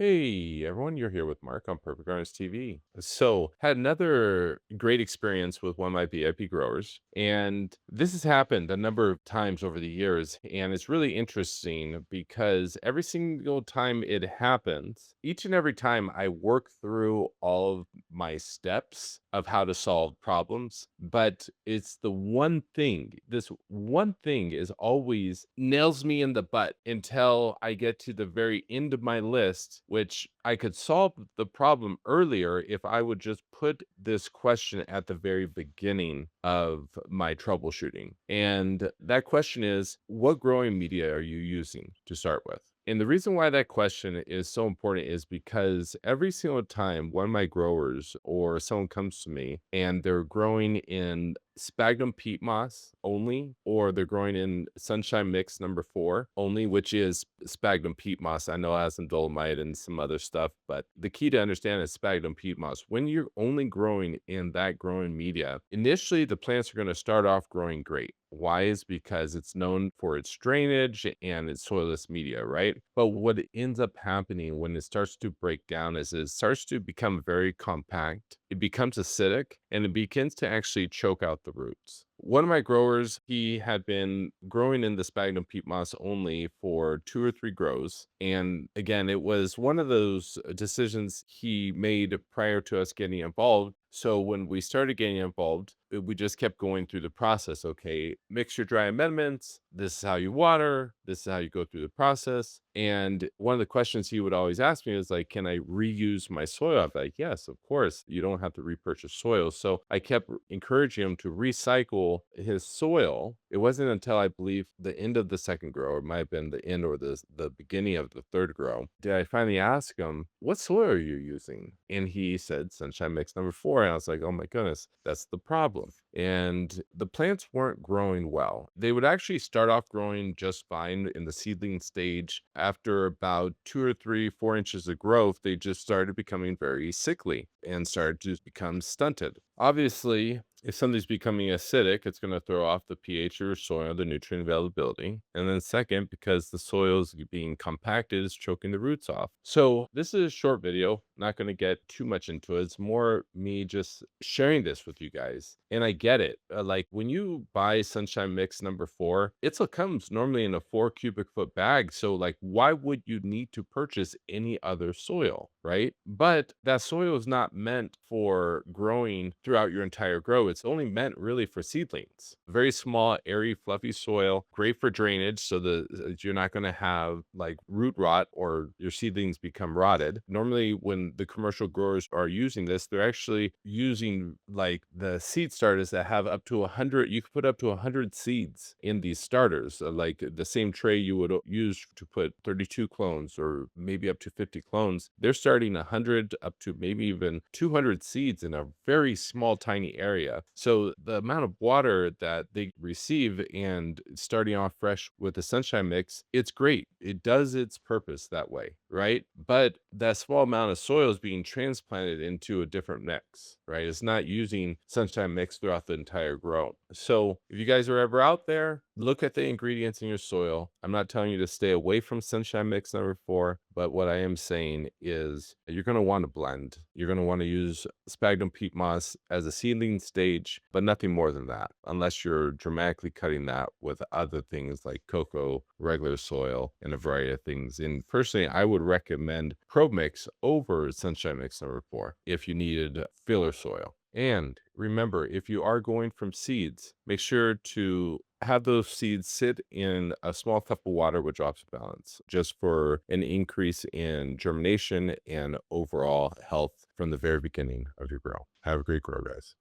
Hey everyone, you're here with Mark on Perfect Gardens TV. So, had another great experience with one of my VIP growers, and this has happened a number of times over the years, and it's really interesting because every single time it happens, each and every time I work through all of my steps of how to solve problems, but it's the one thing, this one thing is always nails me in the butt until I get to the very end of my list, which I could solve the problem earlier if I would just put this question at the very beginning of my troubleshooting. And that question is, what growing media are you using to start with? And the reason why that question is so important is because every single time one of my growers or someone comes to me and they're growing in sphagnum peat moss only, or they're growing in sunshine mix number 4 only, which is sphagnum peat moss. I know it has some dolomite and some other stuff, but the key to understand is sphagnum peat moss. When you're only growing in that growing media, initially the plants are going to start off growing great. Why is because it's known for its drainage and its soilless media, right? But what ends up happening when it starts to break down is it starts to become very compact. It becomes acidic and it begins to actually choke out the roots. One of my growers, he had been growing in the sphagnum peat moss only for 2 or 3 grows. And again, it was one of those decisions he made prior to us getting involved. So when we started getting involved, we just kept going through the process. Okay, mix your dry amendments. This is how you water. This is how you go through the process. And one of the questions he would always ask me is like, can I reuse my soil? I'm like, yes, of course. You don't have to repurchase soil. So I kept encouraging him to recycle his soil. It wasn't until I believe the end of the second grow, or it might have been the end or the beginning of the third grow, did I finally ask him, what soil are you using? And he said, Sunshine Mix number 4. And I was like, oh my goodness, that's the problem. And the plants weren't growing well. They would actually start off growing just fine in the seedling stage. After about 2 or 3, 4 inches of growth, they just started becoming very sickly and started to become stunted. Obviously, if something's becoming acidic, it's going to throw off the pH of your soil, the nutrient availability. And then second, because the soil is being compacted, is choking the roots off. So this is a short video, not going to get too much into it. It's more me just sharing this with you guys. And I get it. Like when you buy Sunshine Mix number 4, comes normally in a 4 cubic foot bag. So like, why would you need to purchase any other soil, right? But that soil is not meant for growing throughout your entire grow. It's only meant really for seedlings. Very small, airy, fluffy soil, great for drainage. So you're not going to have like root rot or your seedlings become rotted. Normally, when the commercial growers are using this, they're actually using like the seed starters that have up to 100. You could put up to 100 seeds in these starters, like the same tray you would use to put 32 clones or maybe up to 50 clones. They're starting 100 up to maybe even 200 seeds in a very small, tiny area. So the amount of water that they receive and starting off fresh with the sunshine mix, it's great. It does its purpose that way, right? But that small amount of soil is being transplanted into a different mix, right? It's not using sunshine mix throughout the entire grow. So if you guys are ever out there, look at the ingredients in your soil. I'm not telling you to stay away from sunshine mix number 4, but what I am saying is you're going to want to blend. You're going to want to use sphagnum peat moss as a seedling stage, but nothing more than that, unless you're dramatically cutting that with other things like cocoa, regular soil, and a variety of things. And personally, I would recommend Pro Mix over Sunshine Mix number 4 if you needed filler soil. And remember, if you are going from seeds, make sure to have those seeds sit in a small cup of water with drops of balance, just for an increase in germination and overall health from the very beginning of your grow. Have a great grow, guys.